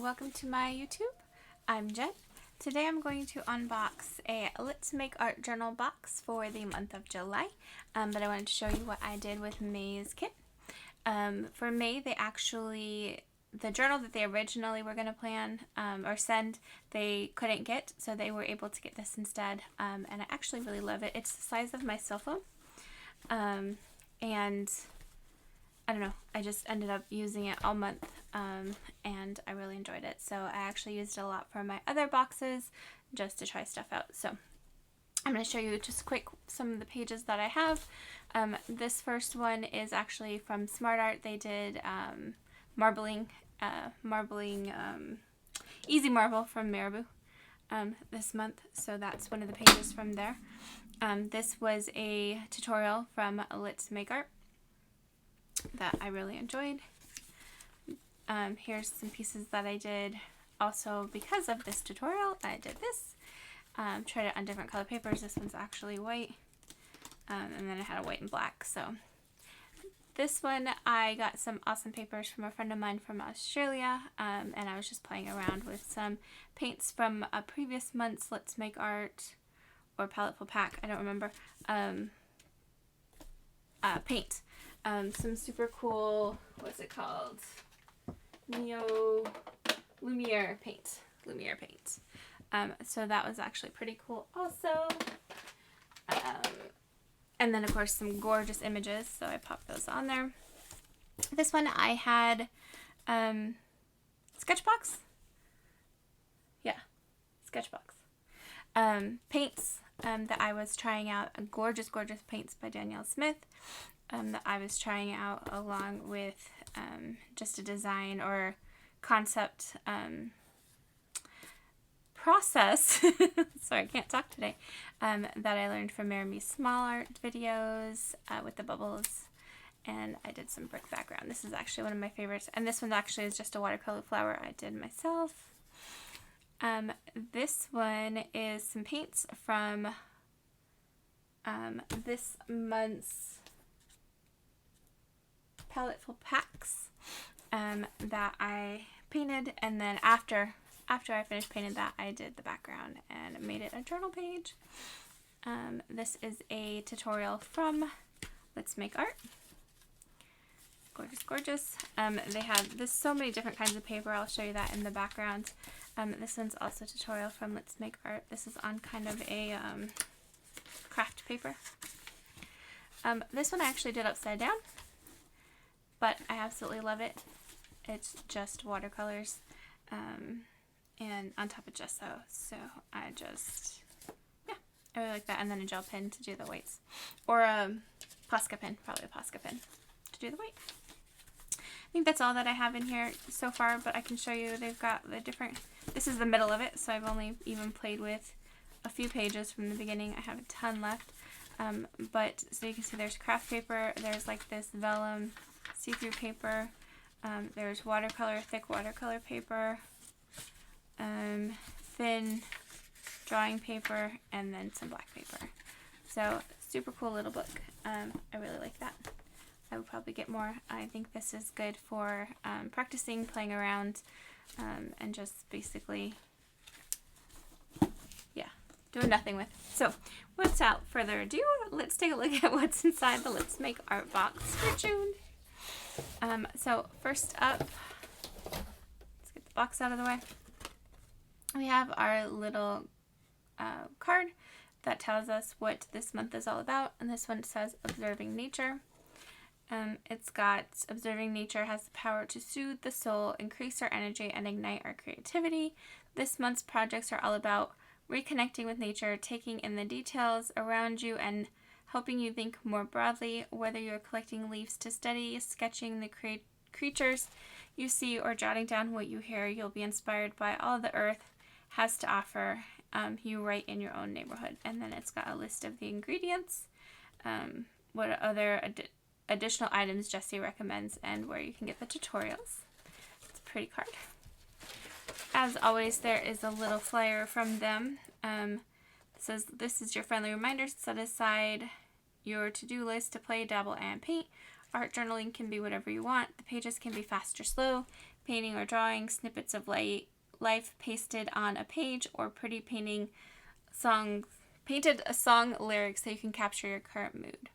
welcome to my YouTube. I'm Jen. Today I'm going to unbox a Let's Make Art journal box for the month of July, but I wanted to show you what I did with May's kit. For May, the journal that they originally were going to plan or send, they couldn't get, so they were able to get this instead, and I actually really love it. It's the size of my cell phone, and I don't know, I just ended up using it all month, and I really enjoyed it. So I actually used it a lot for my other boxes just to try stuff out. So I'm going to show you just quick some of the pages that I have. This first one is actually from Smart Art. They did marbling, Easy Marble from Marabou this month. So that's one of the pages from there. This was a tutorial from Let's Make Art that I really enjoyed. Here's some pieces that I did also because of this tutorial. I did this. Tried it on different color papers. This one's actually white. And then I had a white and black. So this one I got some awesome papers from a friend of mine from Australia. And I was just playing around with some paints from a previous month's Let's Make Art or Palettefull Pack. I don't remember. Paint. Some super cool, what's it called? Lumiere paint. So that was actually pretty cool also. And then of course some gorgeous images, so I popped those on there. This one I had Sketchbox. Yeah, Sketchbox. Paints that I was trying out, gorgeous paints by Danielle Smith. That I was trying out along with just a design or concept process, sorry I can't talk today, that I learned from Mary's small art videos with the bubbles, and I did some brick background. This is actually one of my favorites, and this one actually is just a watercolor flower I did myself. This one is some paints from this month's Palettefull Packs that I painted, and then after I finished painting that, I did the background and made it a journal page. This is a tutorial from Let's Make Art. Gorgeous. They have so many different kinds of paper. I'll show you that in the background. This one's also a tutorial from Let's Make Art. This is on kind of a craft paper. This one I actually did upside down, but I absolutely love it. It's just watercolors and on top of gesso, so I really like that. And then a gel pen to do the weights, or a Posca pen, probably a Posca pen to do the weight. I think that's all that I have in here so far, but I can show you they've got the different, this is the middle of it, so I've only even played with a few pages from the beginning. I have a ton left, but so you can see there's craft paper, there's like this vellum see-through paper, there's watercolor, thick watercolor paper, thin drawing paper, and then some black paper. So super cool little book. I really like that. I would probably get more. I think this is good for practicing, playing around, and just basically, yeah, doing nothing with. So without further ado, let's take a look at what's inside the Let's Make Art box for June. So first up, let's get the box out of the way. We have our little card that tells us what this month is all about, and this one says Observing Nature. It's got observing nature has the power to soothe the soul, increase our energy, and ignite our creativity. This month's projects are all about reconnecting with nature, taking in the details around you, and helping you think more broadly. Whether you're collecting leaves to study, sketching the creatures you see, or jotting down what you hear, you'll be inspired by all the earth has to offer you right in your own neighborhood. And then it's got a list of the ingredients, what other additional items Jessie recommends, and where you can get the tutorials. It's a pretty card. As always, there is a little flyer from them. It says, "This is your friendly reminder. Set aside your to-do list to play, dabble, and paint. Art journaling can be whatever you want. The pages can be fast or slow. painting or drawing snippets of life pasted on a page, or pretty painted a song lyrics so you can capture your current mood.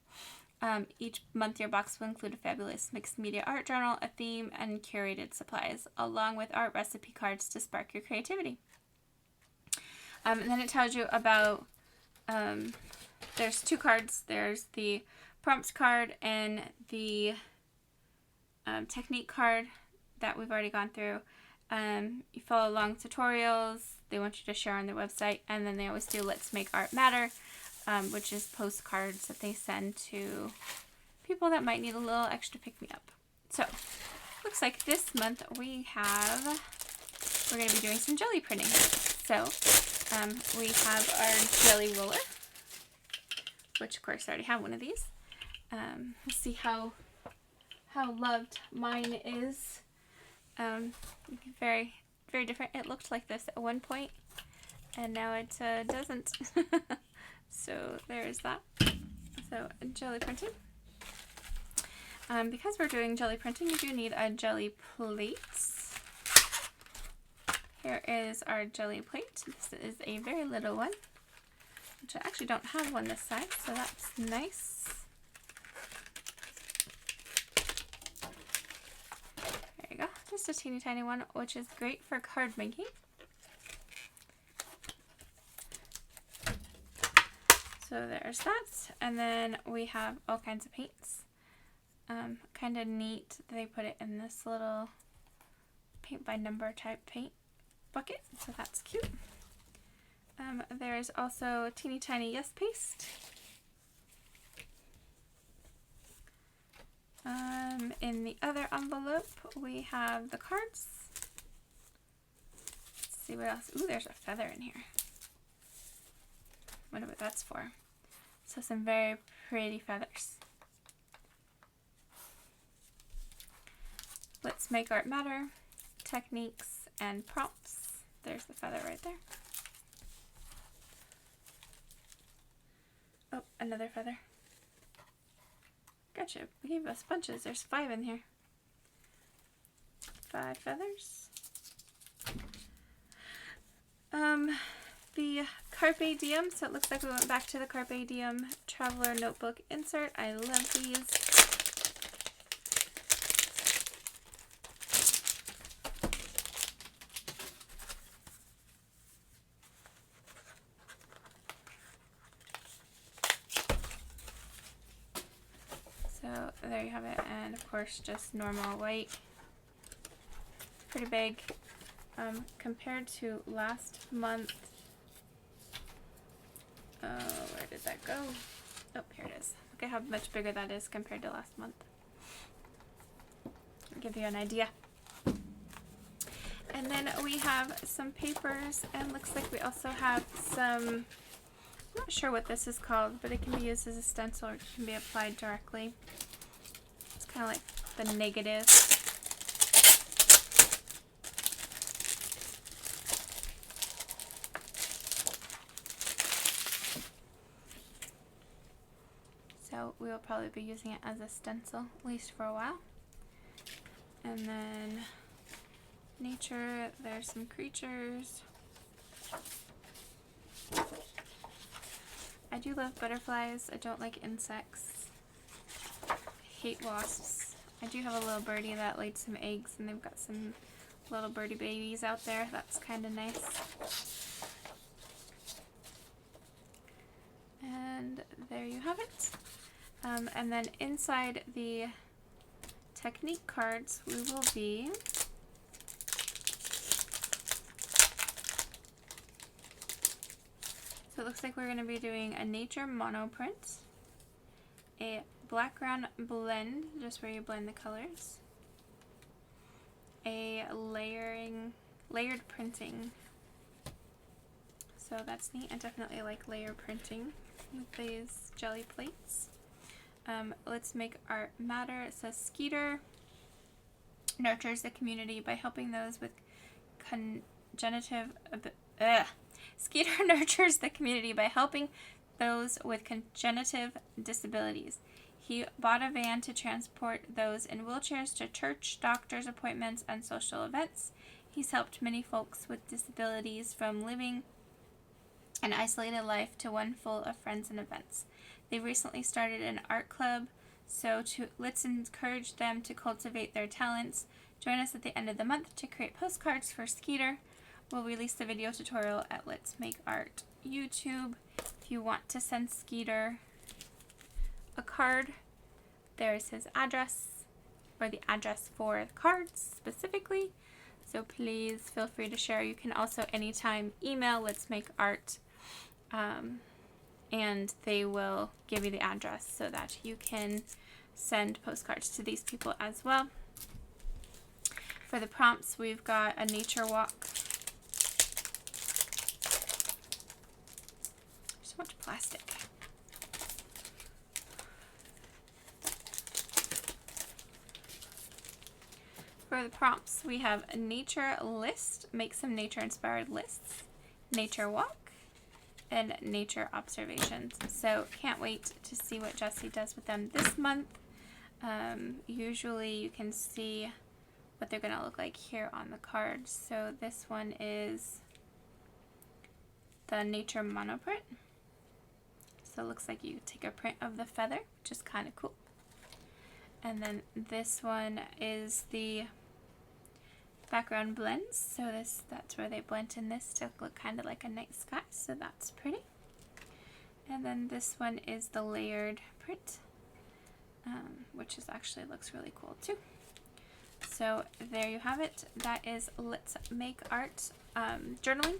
Each month your box will include a fabulous mixed media art journal, a theme, and curated supplies, along with art recipe cards to spark your creativity. And then it tells you about, there's 2 cards. There's the prompts card and the technique card that we've already gone through. You follow along tutorials they want you to share on their website, and then they always do Let's Make Art Matter, which is postcards that they send to people that might need a little extra pick-me-up. So, looks like this month we're going to be doing some jelly printing. So, we have our jelly roller, which of course I already have one of these. Let's see how loved mine is. Very, very different. It looked like this at one point, and now it doesn't. So there's that. So jelly printing. Because we're doing jelly printing, you do need a jelly plate. Here is our jelly plate. This is a very little one, which I actually don't have one this size, so that's nice. There you go. Just a teeny tiny one, which is great for card making. So there's that, and then we have all kinds of paints. Kind of neat. They put it in this little paint by number type paint bucket, so that's cute. There's also teeny tiny Yes paste. In the other envelope, we have the cards. Let's see what else. Ooh, there's a feather in here. Wonder what that's for. So some very pretty feathers. Let's Make Art Matter, techniques, and prompts. There's the feather right there. Oh, another feather. Gotcha. We gave us bunches. There's 5 in here. 5 feathers. The Carpe Diem. So it looks like we went back to the Carpe Diem Traveler Notebook insert. I love these. So there you have it, and of course just normal white. Pretty big. Compared to last month, where did that go? Oh, here it is. Look at how much bigger that is compared to last month. I'll give you an idea. And then we have some papers, and looks like we also have some, I'm not sure what this is called, but it can be used as a stencil or it can be applied directly. It's kind of like the negative. So we will probably be using it as a stencil, at least for a while. And then nature, there's some creatures. I do love butterflies. I don't like insects. I hate wasps. I do have a little birdie that laid some eggs, and they've got some little birdie babies out there. That's kind of nice. And there you have it. And then inside the technique cards, we will be so it looks like we're going to be doing a nature monoprint, a background blend, just where you blend the colors, a layered printing. So that's neat. I definitely like layer printing with these jelly plates. Let's Make Art Matter. It says Skeeter nurtures the community by helping those with Skeeter nurtures the community by helping those with congenitive disabilities. He bought a van to transport those in wheelchairs to church, doctor's appointments, and social events. He's helped many folks with disabilities from living an isolated life to one full of friends and events. They recently started an art club, so let's encourage them to cultivate their talents. Join us at the end of the month to create postcards for Skeeter. We'll release the video tutorial at Let's Make Art YouTube. If you want to send Skeeter a card, there's his address, or the address for the cards specifically. So please feel free to share. You can also anytime email Let's Make Art, and they will give you the address so that you can send postcards to these people as well. For the prompts, we've got a nature walk. So much plastic. For the prompts, we have a nature list, make some nature-inspired lists, nature walk, and nature observations. So can't wait to see what Jessie does with them this month. Usually you can see what they're going to look like here on the cards. So this one is the nature monoprint. So it looks like you take a print of the feather, which is kind of cool. And then this one is the background blends. So that's where they blend in this to look kind of like a night sky. So that's pretty. And then this one is the layered print, which is actually looks really cool too. So there you have it. That is Let's Make Art journaling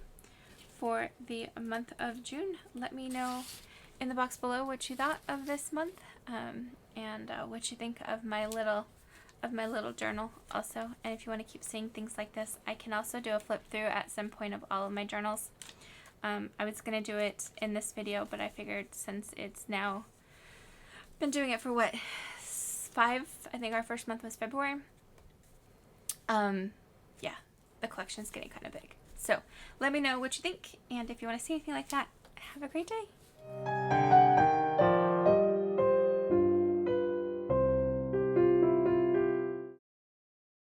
for the month of June. Let me know in the box below what you thought of this month, and what you think of my little journal also. And if you want to keep seeing things like this, I can also do a flip through at some point of all of my journals. I was going to do it in this video, but I figured since it's now been doing it for what, 5, I think our first month was February. Yeah, the collection's getting kind of big. So let me know what you think, and if you want to see anything like that, have a great day.